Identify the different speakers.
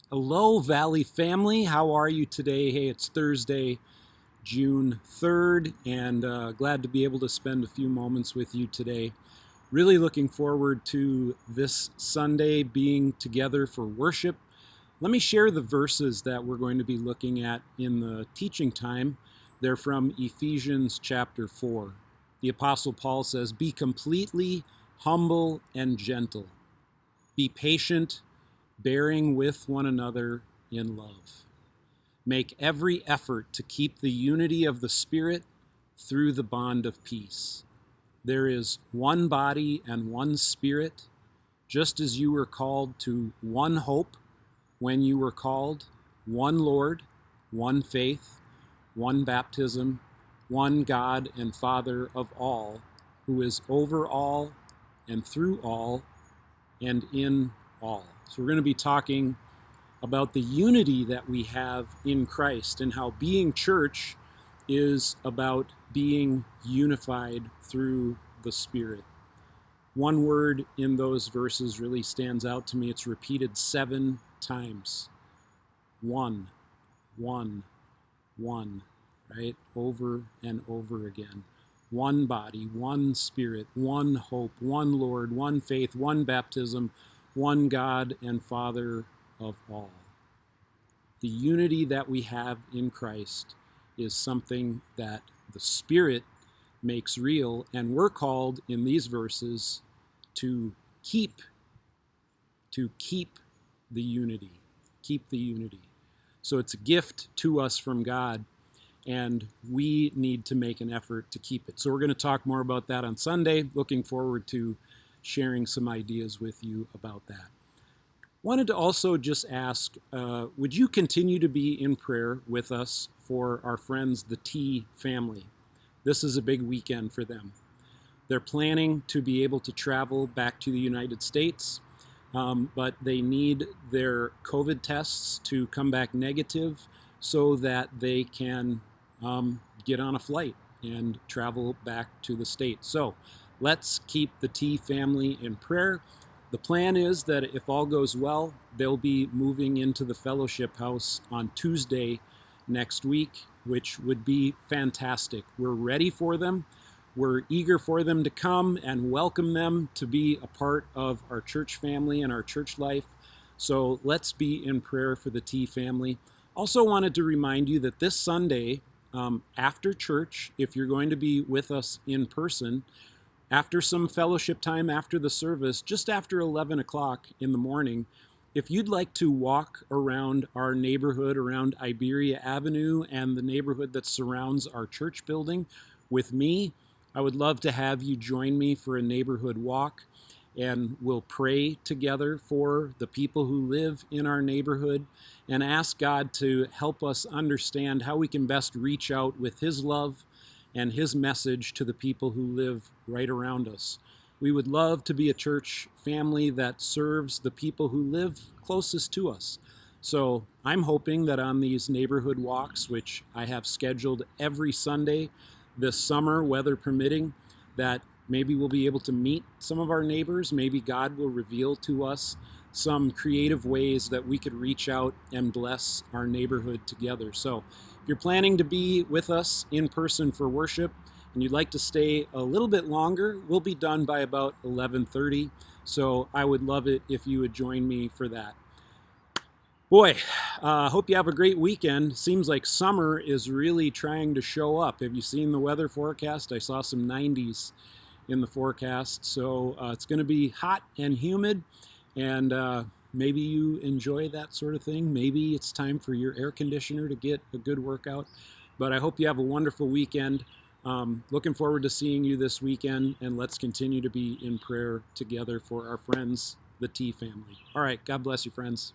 Speaker 1: Hello, Valley family. How are you today? Hey, it's Thursday, June 3rd, and glad to be able to spend a few moments with you today. Really looking forward to this Sunday being together for worship. Let me share the verses that we're going to be looking at in the teaching time. They're from Ephesians chapter 4. The Apostle Paul says, "Be completely humble and gentle. Be patient, bearing with one another in love. Make every effort to keep the unity of the Spirit through the bond of peace. There is one body and one Spirit, just as you were called to one hope when you were called, one Lord, one faith, one baptism, one God and Father of all, who is over all and through all and in all." So we're going to be talking about the unity that we have in Christ and how being church is about being unified through the Spirit. One word in those verses really stands out to me. It's repeated 7 times. One, one, one, right? Over and over again. One body, one Spirit, one hope, one Lord, one faith, one baptism, one God and Father of all. The unity that we have in Christ is something that the Spirit makes real, and we're called in these verses to keep the unity. Keep the unity. So it's a gift to us from God, and we need to make an effort to keep it. So we're going to talk more about that on Sunday. Looking forward to sharing some ideas with you about that. Wanted to also just ask, would you continue to be in prayer with us for our friends, the T family? This is a big weekend for them. They're planning to be able to travel back to the United States, but they need their COVID tests to come back negative so that they can get on a flight and travel back to the States. So let's keep the T family in prayer. The plan is that if all goes well, they'll be moving into the fellowship house on Tuesday next week, which would be fantastic. We're ready for them. We're eager for them to come and welcome them to be a part of our church family and our church life. So let's be in prayer for the T family. Also wanted to remind you that this Sunday, after church, if you're going to be with us in person, after some fellowship time after the service, just after 11 o'clock in the morning, if you'd like to walk around our neighborhood, around Iberia Avenue and the neighborhood that surrounds our church building with me, I would love to have you join me for a neighborhood walk, and we'll pray together for the people who live in our neighborhood and ask God to help us understand how we can best reach out with His love and His message to the people who live right around us. We would love to be a church family that serves the people who live closest to us. So I'm hoping that on these neighborhood walks, which I have scheduled every Sunday this summer, weather permitting, that maybe we'll be able to meet some of our neighbors. Maybe God will reveal to us some creative ways that we could reach out and bless our neighborhood together. So if you're planning to be with us in person for worship and you'd like to stay a little bit longer, we'll be done by about 11:30. So I would love it if you would join me for that. Boy, hope you have a great weekend. Seems like summer is really trying to show up. Have you seen the weather forecast? I saw some 90s in the forecast. So it's going to be hot and humid, and maybe you enjoy that sort of thing. Maybe it's time for your air conditioner to get a good workout. But I hope you have a wonderful weekend. Looking forward to seeing you this weekend, and let's continue to be in prayer together for our friends, the T family. All right, God bless you, friends.